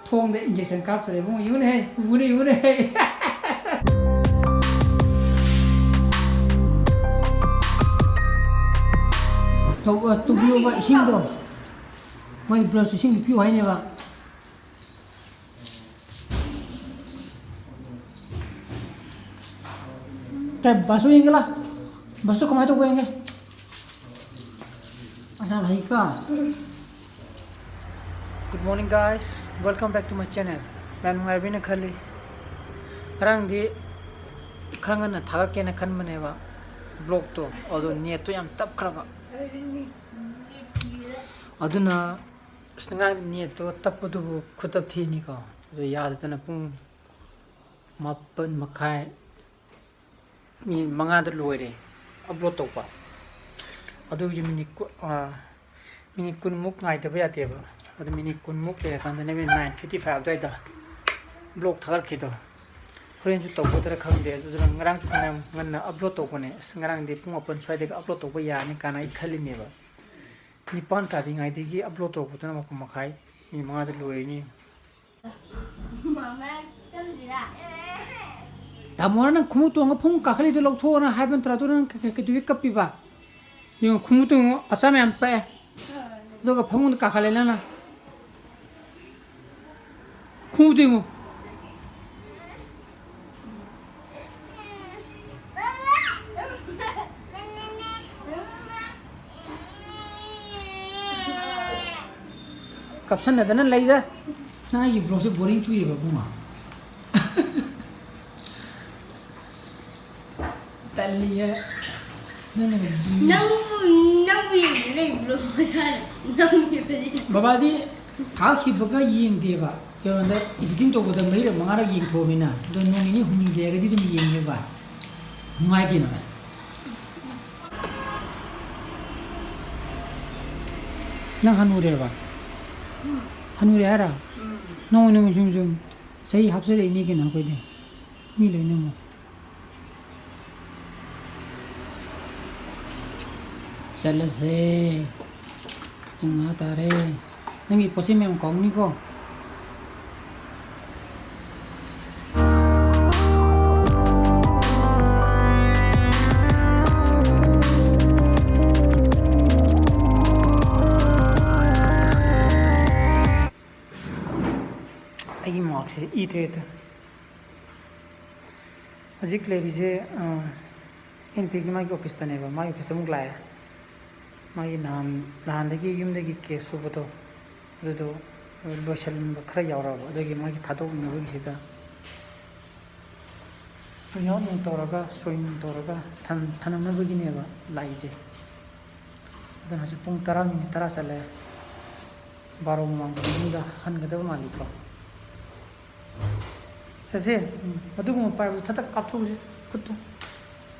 ꯈꯣꯡꯗ ꯏꯟꯖꯦꯛꯁꯟ ꯀꯥꯞꯇꯣꯔꯦ ꯏꯕꯨꯡꯉꯣ ꯌꯦꯡꯉꯨꯅꯦꯍꯦ ꯎꯕꯅꯦ ꯌꯦꯡꯉꯨꯅꯦꯍꯦ ꯇꯨꯕꯤꯌꯣꯕ ꯏꯁꯤꯡꯗꯣ ꯃꯣꯏ ꯕ꯭ꯔꯁ ꯏꯁꯤꯡꯗꯣ ꯄꯤꯌꯨ ꯍꯥꯏꯅꯦꯕ ꯀꯩ ꯕꯁꯁꯨ ꯌꯦꯡꯒꯦ ꯕꯁꯇꯣ ꯀꯃꯥꯏꯅ ꯇꯧꯕ ꯌꯦꯡꯒꯦ ꯑꯁꯥ ꯂꯩꯀꯣ Good morning guys, welcome back to my channel. ꯌꯥꯝ ꯅꯨꯡꯉꯥꯏꯕꯤꯅ ꯈꯜꯂꯤ ꯉꯔꯥꯡꯗꯤ ꯈꯔ ꯉꯟꯅ ꯊꯥꯒꯠꯀꯦꯅ ꯈꯟꯕꯅꯦꯕ ꯕ꯭ꯂꯣꯛꯇꯣ ꯑꯗꯣ ꯅꯦꯠꯇꯣ ꯌꯥꯝ ꯇꯞꯈ꯭ꯔꯕ ꯑꯗꯨꯅ ꯉꯔꯥꯡ ꯅꯦꯠꯇꯣ ꯇꯞꯄꯗꯨꯕꯨ ꯈꯨꯇꯞ ꯊꯤꯅꯤꯀꯣ ꯑꯗꯣ ꯌꯥꯗꯗꯅ ꯄꯨꯡ 8:30 ꯃꯤꯅꯤꯠ 5ꯗ ꯂꯣꯏꯔꯦ ꯑꯞꯂꯣꯗ ꯇꯧꯕ ꯑꯗꯨꯒꯤ ꯃꯤꯅꯤꯠ 20ꯃꯨꯛ ꯉꯥꯏꯗꯕ ꯌꯥꯗꯦꯕ ꯑꯗꯨ ꯃꯤꯅꯤꯠ 20ꯃꯨꯛ ꯂꯩꯔꯀꯥꯟꯗꯅꯦ 9:55 ꯑꯗꯨꯋꯥꯏꯗ ꯕ꯭ꯂꯣꯛ ꯊꯥꯒꯠꯈꯤꯗꯣ ꯍꯣꯔꯦꯟꯁꯨ ꯇꯧꯒꯗ꯭ꯔꯥ ꯈꯪꯗꯦ ꯑꯗꯨꯗꯨꯅ ꯉꯔꯥꯡꯁꯨ ꯐꯅꯌꯥꯝ ꯉꯟꯅ ꯑꯞꯂꯣꯗ ꯇꯧꯕꯅꯦ ꯑꯁ ꯉꯔꯥꯡꯗꯤ ꯄꯨꯡ 8 ꯁ꯭ꯋꯥꯏꯗꯒꯤ ꯑꯞꯂꯣꯗ ꯇꯧꯕ ꯌꯥꯅꯤ ꯀꯥꯏꯅ ꯑꯩ ꯈꯜꯂꯤꯅꯦꯕ 9 ꯇꯥꯗ꯭ꯔꯤꯉꯩꯗꯒꯤ ꯑꯞꯂꯣꯗ ꯇꯧꯕꯗꯨꯅ 9:30 ꯃꯤꯅꯤꯠ 5ꯗ ꯂꯣꯏꯔꯅꯤ ꯇꯥꯃꯣꯅ ꯅꯪ ꯈꯨꯃꯨꯛ ꯇꯣꯡꯉ ꯐꯃꯨꯡ ꯀꯥꯈꯠꯂꯤꯗꯣ ꯂꯧꯊꯣꯛꯑꯣꯅ ꯍꯥꯏꯕ ꯅꯠꯇ꯭ꯔꯥ ꯑꯗꯨ ꯅꯪ ꯀꯩꯗꯧꯕꯩ ꯀꯞꯄꯤꯕ ꯌꯦꯡꯉꯣ ꯈꯨꯃꯨꯛ ꯇꯣꯡꯉꯣ ꯑꯆꯥ ꯃꯌꯥꯝ ꯄꯛꯑꯦ ꯑꯗꯨꯒ ꯐꯃꯨꯡꯗ ꯀꯥꯈꯠꯂꯦ ꯅꯪꯅ ꯈꯨꯃꯨꯛ ꯇꯣꯡꯉꯣ ꯀꯞꯁꯟꯅꯗꯅ ꯂꯩꯗ ꯅꯪ ꯑꯩꯒꯤ ꯕ꯭ꯂꯣꯛꯁꯦ ꯕꯣꯔꯤꯡ ꯆꯨꯏꯌꯦꯕ ꯕꯨꯡꯉꯣ ꯇꯜꯂꯤꯌꯦ ꯅꯪꯕꯨ ꯌꯦꯡꯗꯦ ꯀꯩ ꯕ꯭ꯂꯣꯛ ꯕꯕꯥꯗꯤ ꯊꯥꯈꯤꯕꯒ ꯌꯦꯡꯗꯦꯕ ꯀꯩꯅꯣꯗ ꯏꯗꯤꯇꯤꯡ ꯇꯧꯕꯗ 4ꯔꯛ 5ꯔꯛ ꯌꯦꯡꯊꯣꯛꯑꯃꯤꯅ ꯑꯗꯣ ꯅꯣꯡ ꯅꯤꯅꯤ ꯍꯨꯝꯅꯤ ꯂꯩꯔꯒꯗꯤ ꯑꯗꯨꯝ ꯌꯦꯡꯉꯦꯕ ꯅꯨꯡꯉꯥꯏ ꯀꯩꯅꯣ ꯑꯁ ꯅꯪ ꯍꯅꯨꯔꯦꯕ ꯍꯅꯨꯔꯦ ꯍꯥꯏꯔ ꯅꯣꯡꯃ ꯁꯨꯝ ꯆꯍꯤ ꯍꯥꯞꯆꯤꯜꯂꯛꯏꯅꯤ ꯀꯩꯅꯣ ꯑꯩꯈꯣꯏꯗꯤ ꯃꯤ ꯂꯣꯏꯅꯃꯛ ꯆꯠꯂꯁꯦ ꯄꯨꯡ 5 ꯇꯥꯔꯦ ꯅꯪꯒꯤ ꯄꯣꯠꯆꯩ ꯃꯌꯥꯝ ꯀꯥꯎꯅꯤꯀꯣ ꯑꯩꯒꯤ ꯃꯥꯔꯛꯁꯦ ꯏꯗ꯭ꯔꯦꯗ ꯍꯧꯖꯤꯛ ꯂꯩꯔꯤꯁꯦ NPꯒꯤ ꯃꯥꯒꯤ ꯑꯣꯐꯤꯁꯇꯅꯦꯕ ꯃꯥꯒꯤ ꯑꯣꯐꯤꯁꯇ ꯑꯃꯨꯛ ꯂꯥꯛꯑꯦ ꯃꯥꯒꯤ ꯅꯍꯥꯟꯗꯒꯤ ꯌꯨꯝꯗꯒꯤ ꯀꯦꯁ ꯁꯨꯕꯗꯣ ꯑꯗꯨꯗꯣ ꯂꯣꯏꯁꯤꯟꯕ ꯈꯔ ꯌꯥꯎꯔꯕ ꯑꯗꯒꯤ ꯃꯥꯒꯤ ꯊꯥꯗꯣꯛꯅꯕꯒꯤꯁꯤꯗ ꯌꯥꯎ ꯅꯨꯡ ꯇꯧꯔꯒ ꯁꯣꯏ ꯅꯨꯡ ꯇꯧꯔꯒ ꯊꯅꯝꯅꯕꯒꯤꯅꯦꯕ ꯂꯥꯛꯏꯁꯦ ꯑꯗꯨꯅ ꯍꯧꯖꯤck ꯄꯨꯡ 10:10 ꯆꯠꯂꯦ 12 ꯃꯃꯥꯡꯗ ꯌꯨꯝꯗ ꯍꯟꯒꯗꯕ ꯃꯥꯜꯂꯤꯀꯣ ꯆꯠꯁꯦ ꯑꯗꯨꯒꯨꯝꯕ ꯄꯥꯏꯕꯗꯨ ꯊꯛ ꯀꯥꯞꯊꯣꯛꯎꯁꯤ ꯈꯨꯠꯇꯣ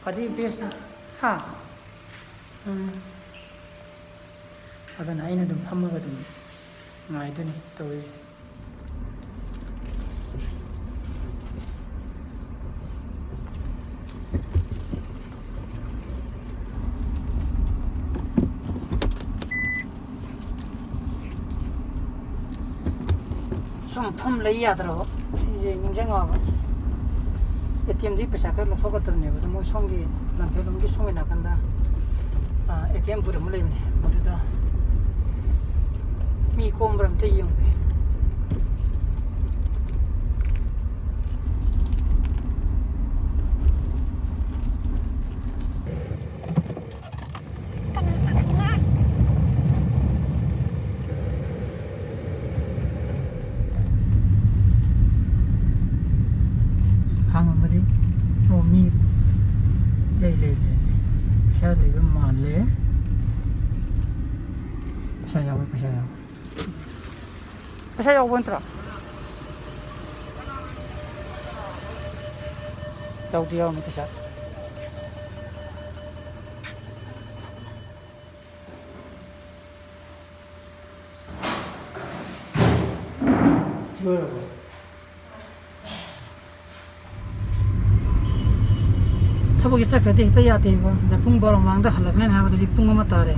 ꯈ꯭ꯋꯥꯏꯗꯒꯤ ꯕꯦꯁꯅꯤ ꯍꯥ ꯑꯗꯨꯅ ꯑꯩꯅ ꯑꯗꯨꯝ ꯐꯝꯃꯒ ꯑꯗꯨꯝ ꯉꯥꯏꯗꯣꯏꯅꯤ ꯇꯧꯔꯤꯁꯦ ꯁꯨꯝ ꯐꯝ ꯂꯩ ꯌꯥꯗ꯭ꯔꯕ ꯑꯩꯁꯦ ꯅꯤꯡꯁꯤꯡꯉꯛꯑꯕ ATMꯗꯒꯤ ꯄꯩꯁꯥ ꯈꯔ ꯂꯧꯊꯣꯛꯀꯗꯕꯅꯦꯕ ꯑꯗꯣ ꯃꯣꯏ ꯁꯣꯝꯒꯤ ꯂꯝꯐꯦꯜꯂꯣꯝꯒꯤ ꯁꯣꯝꯒꯤ ꯅꯥꯀꯟꯗ ATM ꯕꯨꯠ ꯑꯃ ꯂꯩꯕꯅꯦ ꯃꯗꯨꯗ ꯃꯤ ꯀꯣꯝꯕ꯭ꯔꯥ ꯑꯝꯇ ꯌꯦꯡꯉꯨꯒꯦ ꯍꯥꯡꯉꯝꯃꯗꯤ ꯑꯣ ꯃꯤ ꯂꯩ ꯄꯩꯁꯥ ꯂꯩꯕ ꯃꯥꯜꯂꯦ ꯄꯩꯁꯥ ꯌꯥꯎꯕ ꯄꯩꯁꯥ ꯌꯥꯎꯕ ꯅꯠꯇ꯭ꯔꯣ ꯌꯥꯎꯗꯤ ꯌꯥꯎꯅꯤ ꯄꯩꯁꯥ ꯂꯣꯏꯔꯕꯣ ꯊꯕꯛꯀꯤ ꯆꯠꯈ꯭ꯔꯗꯤ ꯍꯦꯛꯇ ꯌꯥꯗꯦꯕ ꯄꯨꯡ 12 ꯃꯃꯥꯡꯗ ꯍꯜꯂꯛꯅꯦꯅ ꯍꯥꯏꯕꯗ ꯍꯧꯖꯤꯛ ꯄꯨꯡ 1 ꯇꯥꯔꯦ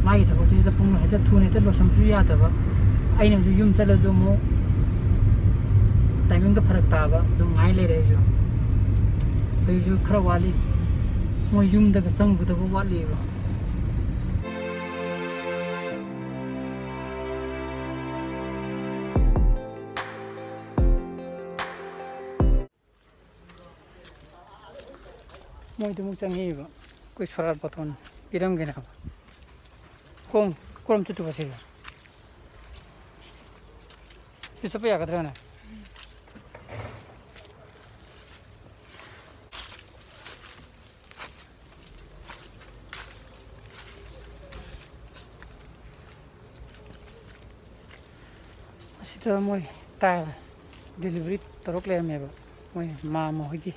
ꯃꯥꯒꯤ ꯊꯕꯛꯇꯨꯁꯤꯗ ꯄꯨꯡ ꯍꯦꯛꯇ ꯊꯨꯅ ꯍꯦꯛꯇ ꯂꯣꯏꯁꯟꯕꯁꯨ ꯌꯥꯗꯕ ꯑꯩꯅꯁꯨ ꯌꯨꯝ ꯆꯠꯂꯁꯨ ꯑꯃꯨꯛ ꯇꯥꯏꯃꯤꯡꯗꯣ ꯐꯔꯛ ꯇꯥꯕ ꯑꯗꯨꯝ ꯉꯥꯏ ꯂꯩꯔꯦ ꯑꯩꯁꯨ ꯈꯔ ꯋꯥꯠꯂꯤ ꯃꯣꯏ ꯌꯨꯝꯗꯒ ꯆꯪꯒꯗꯕ ꯋꯥꯠꯂꯤꯕ ꯃꯣꯏꯗꯨ ꯑꯃꯨꯛ ꯆꯪꯉꯤꯕ ꯑꯩꯈꯣꯏ ꯁꯣꯔꯥꯠ ꯕꯥꯇꯣꯟ ꯄꯤꯔꯝꯒꯦꯅ ꯀꯣꯔꯝ ꯆꯠꯇꯨꯕ ꯁꯤꯒ ꯁꯤ ꯆꯠꯄ ꯌꯥꯒꯗ꯭ꯔꯥꯅꯦ ꯑꯁꯤꯗ ꯃꯣꯏ ꯇꯥꯏꯜ ꯗꯤꯂꯤꯚꯔꯤ ꯇꯧꯔꯛ ꯂꯩꯔꯝꯃꯦꯕ ꯃꯣꯏ ꯃꯥꯝꯃ ꯍꯣꯏꯒꯤ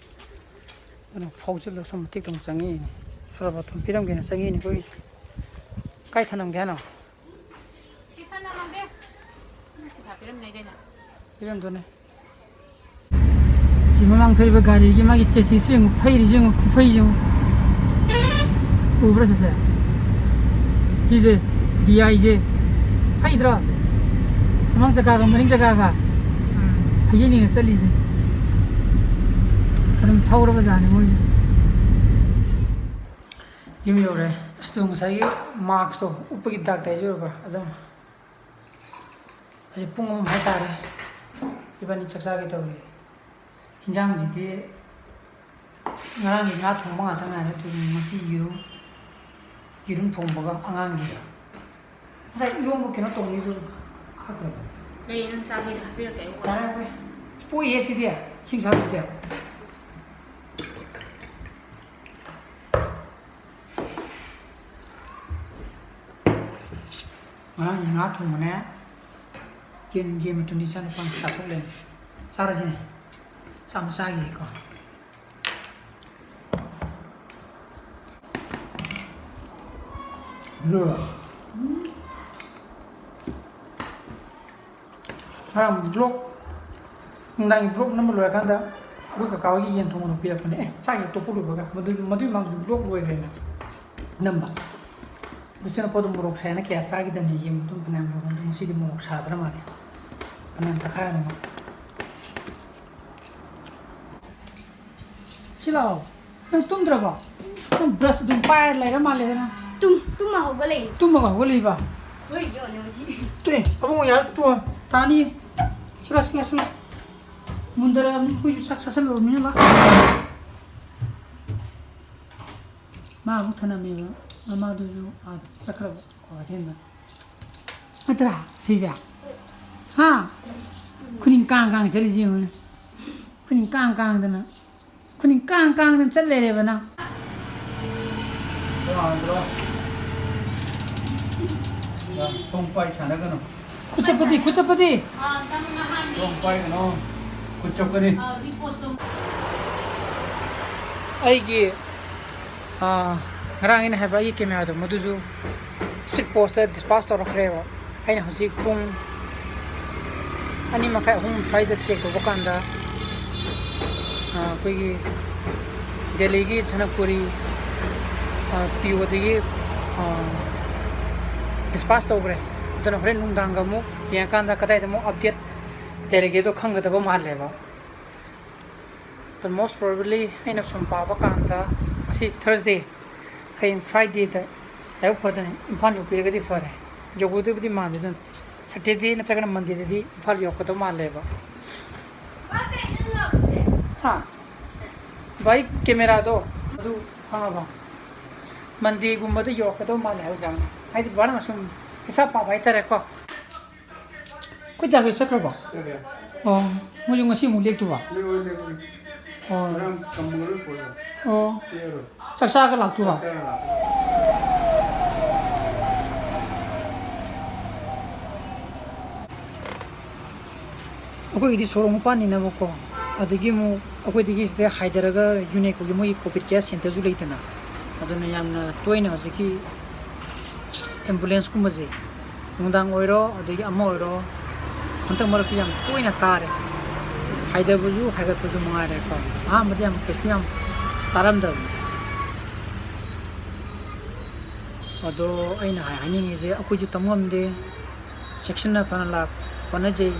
ꯑꯗꯨꯅ ꯐꯥꯎꯖꯤꯜꯂꯒ ꯁꯣꯝ ꯃꯇꯦꯛꯇ ꯑꯃꯨꯛ ꯆꯪꯉꯛꯏꯅꯦ ꯁꯣꯔꯥꯠ ꯕꯥꯇꯣꯟ ꯄꯤꯔꯝꯒꯦꯅ ꯆꯪꯉꯛꯏꯅꯦ ꯑꯩꯈꯣꯏ ꯀꯥꯏ ꯊꯅꯝꯒꯦ ꯍꯥꯏꯅꯣ ꯄꯤꯔꯝꯗꯣꯅꯦ ꯁꯤ ꯃꯃꯥꯡ ꯊꯧꯔꯤꯕ ꯒꯥꯔꯤꯒꯤ ꯃꯥꯒꯤ ꯆꯦꯁꯤꯁꯁꯦ ꯌꯦꯡꯉꯨ ꯐꯩꯔꯤꯁꯦ ꯌꯦꯡꯉꯨ ꯈꯨꯐꯩꯁꯦ ꯌꯦꯡꯉꯨ ꯎꯕ꯭ꯔꯥ ꯁꯤꯁꯦ ꯁꯤꯁꯦ DIꯁꯦ ꯐꯩꯗ꯭ꯔꯣ ꯃꯃꯥꯡ ꯆꯀꯥꯒ ꯃꯅꯤꯡ ꯆꯀꯥꯒ ꯐꯩꯖꯤꯅꯤꯡꯉ ꯆꯠꯂꯤꯁꯦ ꯑꯗꯨꯝ ꯊꯧꯔꯕꯖꯥꯠꯅꯤ ꯃꯣꯏꯁꯦ ꯌꯨꯝ ꯌꯧꯔꯦ ꯑꯁꯇꯣ ꯉꯁꯥꯏꯒꯤ ꯃꯥꯛꯁꯇꯣ ꯎꯞꯄꯒꯤ ꯗꯥꯛꯇ ꯍꯥꯏꯖꯔꯕ꯭ꯔꯥ ꯑꯗꯨꯝ ꯍꯧꯖꯤꯛ ꯄꯨꯡ 1 ꯍꯥꯏꯇꯥꯔꯦ 이번이 ꯆꯥꯛꯆꯥꯒꯦ ꯇꯧꯔꯤ ꯍꯤꯟꯖꯥꯡꯁꯤꯗꯤ ꯉꯔꯥꯡꯒꯤ ꯉꯥ ꯊꯣꯡꯕ ꯉꯥꯛꯇ ꯉꯥꯏꯔꯦ ꯑꯗꯨꯒꯤ ꯉꯁꯤ ꯌꯦꯔꯨꯝ ꯊꯣꯡꯕꯒ ꯑꯉꯥꯡꯒꯤ ꯉꯁꯥꯏ 이런 거 그냥 동이도 하더라고. 내일은 싸기를 하필게 이거. 잘해. 뽀이해 시디야. 칭찬할게. 나 통문에 김 tunisia nó còn sắp lên sao ra gì sao mà sai gì còn rồi 하람 블록 낭이 블록 넘어 로야 간다 우리가 가와기 연 통으로 비약하네 자기 또 부르 봐가 모두 망도 블록 로야 그래 넘바 그래서 포도 모록 사이나 개 자기 되는 이 모든 그냥 요건 무시디 모록 사더라 말이야 그냥 딱 하는 거 싫어 너 좀 들어봐 너 브러쉬 좀 빠야来了嘛来了 tum mà học cái này 좀 먹어 원래 봐 với giờ này mà chị 네, 아버님 야, 또 다니 싫어. 문들어 후주 삭삭을 놓으면 막 마음 터나면 아마도 아 sakra 어디나 아들아 집이야 하 그린 깡깡 저리지 오늘 그린 깡깡드나 그린 깡깡든 쩔래래버나 안 들어. 야, 통빠이 자네가노. 구차빠디 à tao nó hay 통빠이 너. 그쪽거니. report tum ꯑꯩꯒꯤ ꯉꯔꯥꯡ ꯑꯩꯅ ꯍꯥꯏꯕ ꯑꯩꯒꯤ ꯀꯦꯃꯦꯔꯥꯗꯣ ꯃꯗꯨꯁꯨ ꯁ꯭ꯄꯤꯠ ꯄꯣꯁꯇ ꯗꯤꯁꯄꯥꯁ ꯇꯧꯔꯛꯈ꯭ꯔꯦꯕ ꯑꯩꯅ ꯍꯧꯖꯤꯛ ꯄꯨꯡ 2:30 ꯁ꯭ꯋꯥꯏꯗ ꯆꯦꯛ ꯇꯧꯕ ꯀꯥꯟꯗ ꯑꯩꯈꯣꯏꯒꯤ ꯗꯦꯜꯂꯤꯒꯤ ꯖꯅꯛꯄꯨꯔꯤ POꯗꯒꯤ ꯗꯤꯁꯄꯥꯁ ꯇꯧꯈ꯭ꯔꯦ ꯑꯗꯨꯅ ꯍꯣꯔꯦꯟ ꯅꯨꯡꯗꯥꯡꯒ ꯑꯃꯨꯛ ꯌꯦꯡꯉꯀꯥꯟꯗ ꯀꯗꯥꯏꯗ ꯑꯃꯨꯛ ꯑꯞꯗꯦꯠ ꯂꯩꯔꯒꯦꯗꯣ ꯈꯪꯒꯗꯕ ꯃꯥꯜꯂꯦꯕ the most probably ꯑꯩꯅ ꯁꯨꯝ ꯄꯥꯕ ꯀꯥꯟꯗ ꯉꯁꯤ ꯊꯔꯁꯗꯦ ꯍꯌꯦꯡ ꯐ꯭ꯔꯥꯏꯗꯦꯗ ꯂꯥꯏꯕꯛ ꯐꯗꯅ ꯏꯝꯐꯥꯜ ꯌꯧꯕꯤꯔꯒꯗꯤ ꯐꯔꯦ ꯌꯧꯒꯗꯕꯗꯤ ꯃꯥꯟꯗꯦ ꯑꯗꯨꯅ ꯁꯇꯔꯗꯦ ꯅꯠꯇ꯭ꯔꯒꯅ ꯃꯟꯗꯦꯗꯗꯤ ꯏꯝꯐꯥꯜ ꯌꯧꯔꯛꯀꯗꯕ ꯃꯥꯜꯂꯦꯕ ꯍꯥ ꯚꯥꯏ ꯀꯦꯃꯦꯔꯥꯗꯣ ꯑꯗꯨ ꯈꯪꯉꯕ ꯃꯟꯗꯦꯒꯨꯝꯕꯗ ꯌꯧꯔꯛꯀꯗꯕ ꯃꯥꯜꯂꯦ ꯍꯥꯏꯕ ꯕꯥꯅ ꯍꯥꯏꯗꯤ ꯕꯥꯅ ꯁꯨꯝ ꯍꯤꯁꯥꯞ ꯄꯥꯕ ꯍꯥꯏꯇꯥꯔꯦꯀꯣ ꯑꯩꯈꯣꯏ ꯖꯥꯒꯦꯠ ꯆꯠꯈ꯭ꯔꯕꯣ ꯑꯣ ꯃꯣꯏꯁꯨ ꯉꯁꯤ ꯑꯃꯨꯛ ꯂꯦꯛꯇꯨꯕ ꯑꯣ ꯑꯣ ꯆꯥꯛ ꯆꯥꯔꯒ ꯂꯥꯛꯇꯣꯏꯕ ꯑꯩꯈꯣꯏꯒꯤꯗꯤ ꯁꯣꯔꯣꯛ ꯃꯄꯥꯟꯅꯤꯅꯕꯀꯣ ꯑꯗꯒꯤ ꯑꯃꯨꯛ ꯑꯩꯈꯣꯏꯗꯒꯤ ꯁꯤꯗ ꯍꯥꯏꯊꯔꯒ ꯌꯨꯅꯦꯀꯣꯒꯤ ꯃꯣꯏꯒꯤ ꯀꯣꯚꯤꯗ ꯀꯦꯌꯔ ꯁꯦꯟꯇꯔꯁꯨ ꯂꯩꯗꯅ ꯑꯗꯨꯅ ꯌꯥꯝꯅ ꯇꯣꯏꯅ ꯍꯧꯖꯤꯛꯀꯤ ꯑꯦꯝꯕꯨꯂꯦꯟꯁꯀꯨꯝꯕꯁꯦ ꯅꯨꯡꯗꯥꯡ ꯑꯣꯏꯔꯣ ꯑꯗꯒꯤ ꯑꯃ ꯑꯣꯏꯔꯣ ꯍꯟꯗꯛ ꯃꯔꯛꯇꯤ ꯌꯥꯝ ꯇꯣꯏꯅ ꯇꯥꯔꯦ ꯍꯥꯏꯊꯕꯁꯨ ꯍꯥꯏꯒꯠꯄꯁꯨ ꯃꯉꯥꯏꯔꯦꯀꯣ ꯑꯍꯥꯟꯕꯗꯤ ꯌꯥꯝ ꯀꯩꯁꯨ ꯌꯥꯝ ꯇꯥꯔꯝꯗꯕꯅꯤ ꯑꯗꯣ ꯑꯩꯅ ꯍꯥꯏꯅꯤꯡꯉꯤꯁꯦ ꯑꯩꯈꯣꯏꯁꯨ ꯇꯝ ꯉꯝꯗꯦ ꯆꯦꯛꯁꯤꯟꯅ ꯐꯅ ꯍꯣꯠꯅꯖꯩ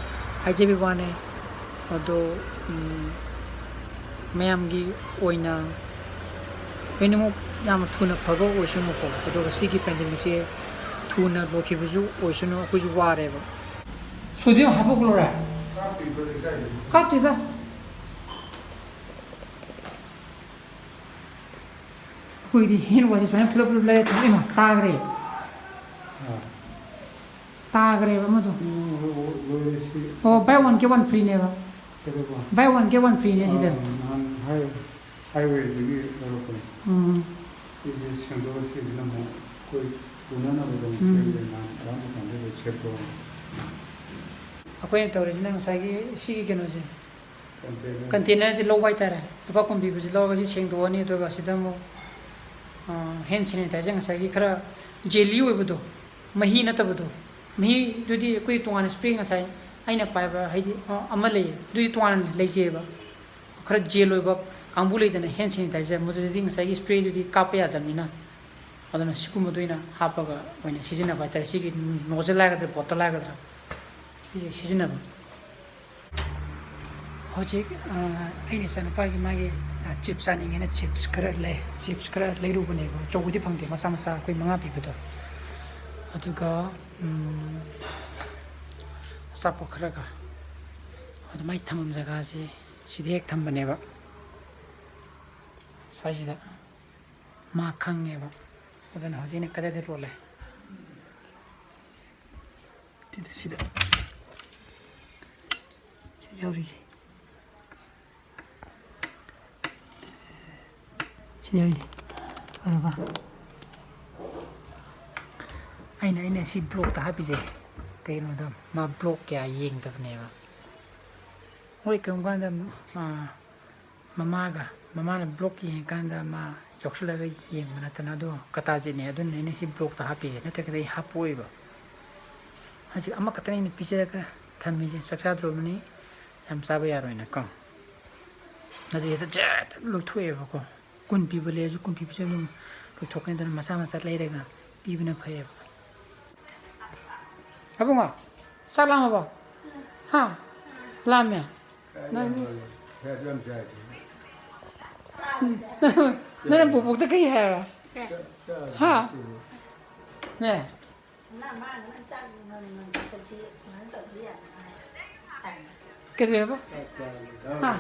ꯍꯥꯏꯖꯕꯤ ꯋꯥꯅꯦ ꯑꯗꯣ ꯃꯌꯥꯝꯒꯤ ꯑꯣꯏꯅ ꯂꯣꯏꯅꯃꯛ ꯌꯥꯝꯅ ꯊꯨꯅ ꯐꯕ ꯑꯣꯏꯁꯅꯨꯀꯣ ꯑꯗꯨꯒ ꯁꯤꯒꯤ ꯄꯦꯟꯗꯦꯃꯤꯛꯁꯦ ꯊꯨꯅ ꯂꯣꯏꯈꯤꯕꯁꯨ ꯑꯣꯏꯁꯅꯨ ꯑꯩꯈꯣꯏꯁꯨ ꯋꯥꯔꯦꯕ ꯁꯣꯗꯤꯌꯝ ꯍꯥꯞꯄꯛꯂꯣꯔꯦ ꯀꯥꯞꯇꯦꯗ ꯑꯩꯈꯣꯏꯗꯤ ꯍꯦꯟ ꯋꯥꯏꯁꯦ ꯁꯨꯃꯥꯏꯅ ꯄꯨꯂꯞ ꯄꯨꯂꯞ ꯂꯩꯔꯦ ꯊꯝꯃꯤꯃ ꯇꯥꯈ꯭ꯔꯦꯕ ꯑꯃꯗꯣ ꯑꯣ buy one get one ꯐ꯭ꯔꯤꯅꯦꯕ buy one get one ꯐ꯭ꯔꯤꯅꯦ ꯁꯤꯗ 하이웨이ꯗꯒꯤ ꯂꯧꯔꯛꯄꯅꯤ ꯁꯤꯁꯦ ꯁꯦꯡꯗꯣꯛꯑ ꯁꯤꯁꯤꯅ ꯑꯃꯨꯛ ꯑꯩꯈꯣꯏ ꯄꯨꯅꯅꯕꯗ ꯁꯦꯝꯗꯦ ꯑꯔꯥꯝꯕ ꯀꯥꯟꯗ ꯁꯦꯝꯗꯣꯛꯑ ꯑꯩꯈꯣꯏꯅ ꯇꯧꯔꯤꯁꯤꯅ ꯉꯁꯥꯏꯒꯤ ꯁꯤꯒꯤ ꯀꯩꯅꯣꯁꯦ ꯀꯟꯇꯦꯅꯔꯁꯦ ꯂꯧꯕ ꯍꯥꯏꯇꯥꯔꯦ ꯂꯨꯄꯥ 10 ꯄꯤꯕꯁꯦ ꯂꯧꯔꯒ ꯁꯤ ꯁꯦꯡꯗꯣꯛꯑꯅꯤ ꯑꯗꯨꯒ ꯁꯤꯗ ꯑꯃꯨꯛ ꯍꯦꯟ ꯁꯦꯅꯤꯇꯥꯏꯖꯔ ꯉꯁꯥꯏꯒꯤ ꯈꯔ ꯖꯦꯂꯤ ꯑꯣꯏꯕꯗꯣ ꯃꯍꯤ ꯅꯠꯇꯕꯗꯣ ꯃꯍꯤꯗꯨꯗꯤ ꯑꯩꯈꯣꯏ ꯇꯣꯉꯥꯟꯅ ꯁ꯭ꯄ꯭ꯔꯦ ꯉꯁꯥꯏ ꯑꯩꯅ ꯄꯥꯏꯕ ꯍꯥꯏꯗꯤ ꯑꯃ ꯂꯩꯌꯦ ꯑꯗꯨꯗꯤ ꯇꯣꯉꯥꯟꯅ ꯂꯩꯖꯩꯑꯕ खरा जेल कांबू लेदना हैंड सैनिटाइजर मदुदी ngसाई स्प्रे दुदी काप यादमनिना अदना सिकुमदुइना हापगा ओइना सिजिना बाइतार सिगी नोजल लागद्र बोतल लागद्र सिजि सिजिना होजिक आइने सनपागी मागे चिप्स आनिङेना चिप्स खरा लेरुबनेबो चौगुदि फंदे मसा मसा कोइ मंगा पिबदो अदुगा सापो खरागा अदमाइ थमम जगासे सिदे एक थंबनेबा स्वाइसिदा मा खंगेबा अदन हजिने कदेदे रोले तिदा सिदा याउरिजे सियाउरिजे अरबा आइना सि ब्लॉक ता हापिजे कइनो द मा ब्लॉक क्या येंगदबनेबा होय कमगांदा ममाना ब्लॉक येंगांदा मा यौसलगा येंबना तनादो कताजिने अदुन ने सि ब्लॉक ता हापिजे नतकदे हापोइबा हजि अमा कतने पिचरका थमिजे सक्साद्रोमनी हम साबा यारोइना क नदि त जेट लुथुएबा को कुन पिबले जु कुन पिबसे नु लुथोकने दन मसा मसा लेरेगा पिबना फयेबा अबुंगा सालामबा हा लाम्या नन बोबोक त कई है हा ने कैसे है हाँ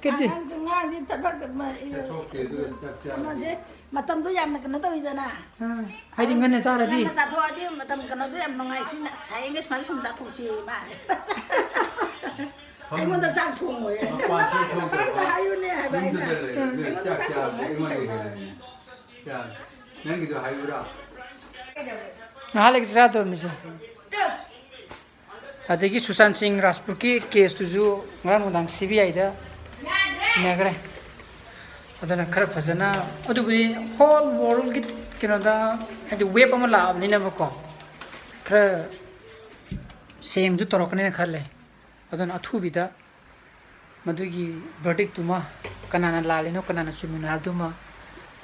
कैसे ꯉꯥꯡꯗꯤ ꯊꯕꯛ ꯀꯩꯅꯣꯁꯦ ꯃꯇꯝꯗꯣ ꯌꯥꯝꯅ ꯀꯩꯅꯣ ꯇꯧꯋꯤꯗꯅ ꯍꯥꯏꯗꯤ ꯉꯟꯅ ꯆꯥꯔꯗꯤ ꯉꯟꯅ ꯆꯥꯊꯣꯛꯑꯗꯤ ꯃꯇꯝ ꯀꯩꯅꯣꯗꯣ ꯌꯥꯝ ꯅꯨꯡꯉꯥꯏ ꯁꯤꯅ ꯍꯌꯦꯡꯒ ꯁꯨꯃꯥꯏꯅ ꯁꯨꯝ ꯆꯥꯊꯣꯛꯁꯤ ꯃꯥ ꯑꯩꯉꯣꯟꯗ ꯆꯥꯛ ꯊꯣꯡꯉꯣꯏ ꯍꯥꯏꯌꯨꯅꯦ ꯍꯥꯏꯕ ꯑꯩꯅ ꯅꯪꯒꯤꯗꯣ ꯍꯥꯏꯌꯨꯔꯥ ꯅꯍꯥꯟ ꯆꯥꯗꯕꯅꯤꯁꯦ ꯑꯗꯒꯤ ꯁꯨꯁꯥꯟ ꯁꯤꯡ ꯔꯥꯖꯄꯨꯠꯀꯤ ꯀꯦꯁꯇꯨꯁꯨ ꯉꯔꯥꯡ ꯅꯨꯡꯗꯥꯡ CBIꯗ ꯁꯤꯟꯅꯈ꯭ꯔꯦ ꯑꯗꯨꯅ ꯈꯔ ꯐꯖꯅ ꯑꯗꯨꯕꯨꯗꯤ ꯍꯣꯜ ꯋꯥꯔꯜꯒꯤ ꯀꯩꯅꯣꯗ ꯍꯥꯏꯗꯤ ꯋꯦꯕ ꯑꯃ ꯂꯥꯛꯑꯕꯅꯤꯅꯕꯀꯣ ꯈꯔ ꯁꯦꯝꯁꯨ ꯇꯧꯔꯛꯀꯅꯤꯅ ꯈꯜꯂꯦ ꯑꯗꯨꯅ ꯑꯊꯨꯕꯤꯗ ꯃꯗꯨꯒꯤ ꯚꯔꯗꯤꯛꯇꯨꯃ ꯀꯅꯥꯅ ꯂꯥꯜꯂꯤꯅꯣ ꯀꯅꯥꯅ ꯆꯨꯝꯃꯤꯅꯣ ꯍꯥꯏꯕꯗꯨꯃ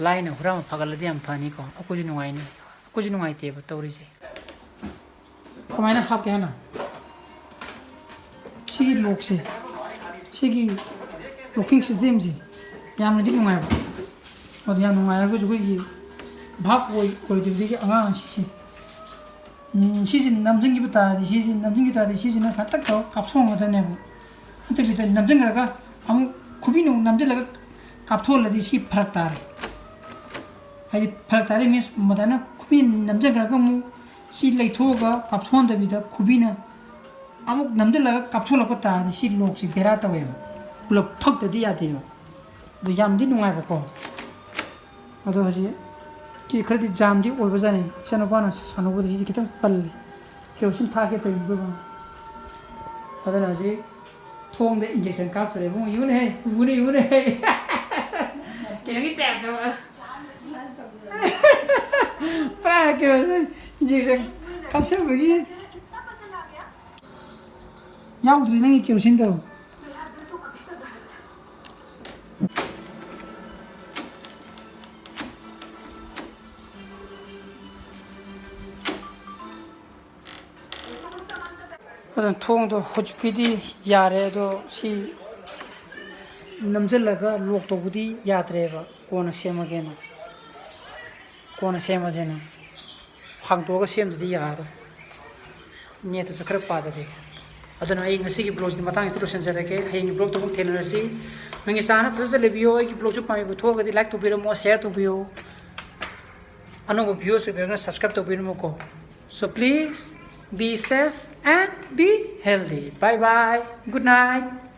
ꯂꯥꯏꯅ ꯍꯨꯔꯥꯟꯕ ꯐꯒꯠꯂꯗꯤ ꯌꯥꯝ ꯐꯅꯤꯀꯣ ꯑꯩꯈꯣꯏꯁꯨ ꯅꯨꯡꯉꯥꯏꯅꯤ ꯑꯩꯈꯣꯏꯁꯨ ꯅꯨꯡꯉꯥꯏꯇꯦꯕ ꯇꯧꯔꯤꯁꯦ ꯀꯃꯥꯏꯅ ꯍꯥꯞꯀꯦ ꯍꯥꯏꯅ सिगी लोक से सिगी लोकिंग सिस्टम से यामने दी नुंगाय और याम नुंगाय को जुगो ये भाप कोई दिबदी के अंगा सिसी सिसी नमजंग की बता दी सिसी नमजंग की बता दी सिसी ना खतक तो कापथों होता ने वो अंत बिता नमजंग रगा हम खुबी नु नमजंग लगा कापथों लदी सी फरक तारे हाई फरक तारे मींस मदाना खुबी नमजंग रगा मु सी लेथोगा कापथों दबिदा खुबी ना अमुक नमदलगा कापथोलक तादि सि लोकसि बेरा तवे पुलप फक्तदि यादेबो दु यामदि नुंगायबको अदो हजि कि खरदि जामदि ओइबो जाने सनोबाना सनोबदि सि खितम पल्ले केउसिन थाके तइबो अदन हजि थोंदे इंजेक्शन कापतरे बु युने हे युने केलगि टैप दो बस प्रा के इंजेक्शन कापसे बगी याउद्री नंगी केरोसिन दो ꯑꯗꯨꯅ ꯊꯣꯡꯗꯣ ꯍꯧꯖꯤꯛꯀꯤꯗꯤ ꯌꯥꯔꯦ ꯑꯗꯣ ꯁꯤ ꯅꯝꯁꯤꯜꯂꯒ ꯂꯣꯛ ꯇꯧꯕꯗꯤ ꯌꯥꯗ꯭ꯔꯦꯕ ꯀꯣꯟꯅ ꯁꯦꯝꯃꯒꯦꯅ ꯀꯣꯟꯅ ꯁꯦꯝꯃꯁꯦꯅ ꯍꯥꯡꯇꯣꯛꯑꯒ ꯁꯦꯝꯗ꯭ꯔꯗꯤ ꯌꯥꯔꯣꯏ ꯅꯦꯠꯇꯨꯁꯨ ꯈꯔ ꯄꯥꯗꯗꯤ ꯑꯗꯨꯅ ꯑꯩ ꯉꯁꯤꯒꯤ ꯕ꯭ꯂꯣꯒꯁꯤꯗꯤ ꯃꯇꯥꯡꯁꯤꯗ ꯂꯣꯏꯁꯤꯟꯖꯔꯒꯦ ꯍꯌꯦꯡꯒꯤ ꯕ꯭ꯂꯣꯒꯇ ꯑꯃꯨꯛ ꯊꯦꯡꯅꯔꯁꯤ ꯅꯪꯒꯤ ꯆꯥꯅ ꯐꯖꯅ ꯂꯩꯕꯤꯌꯣ ꯑꯩꯒꯤ ꯕ꯭ꯂꯣꯒꯁꯨ ꯄꯥꯝꯕꯤꯕ ꯊꯣꯛꯑꯒꯗꯤ ꯂꯥꯏꯛ ꯇꯧꯕꯤꯔꯝꯃꯣ ꯁꯤꯌꯔ ꯇꯧꯕꯤꯌꯣ ꯑꯅꯧꯕ ꯚ꯭ꯌꯨꯁ ꯑꯣꯏꯕꯤꯔꯒꯅ ꯁꯕꯁꯀ꯭ꯔꯥꯏꯕ ꯇꯧꯕꯤꯔꯝꯃꯣꯀꯣ so please be safe and be healthy. Bye bye. Good night.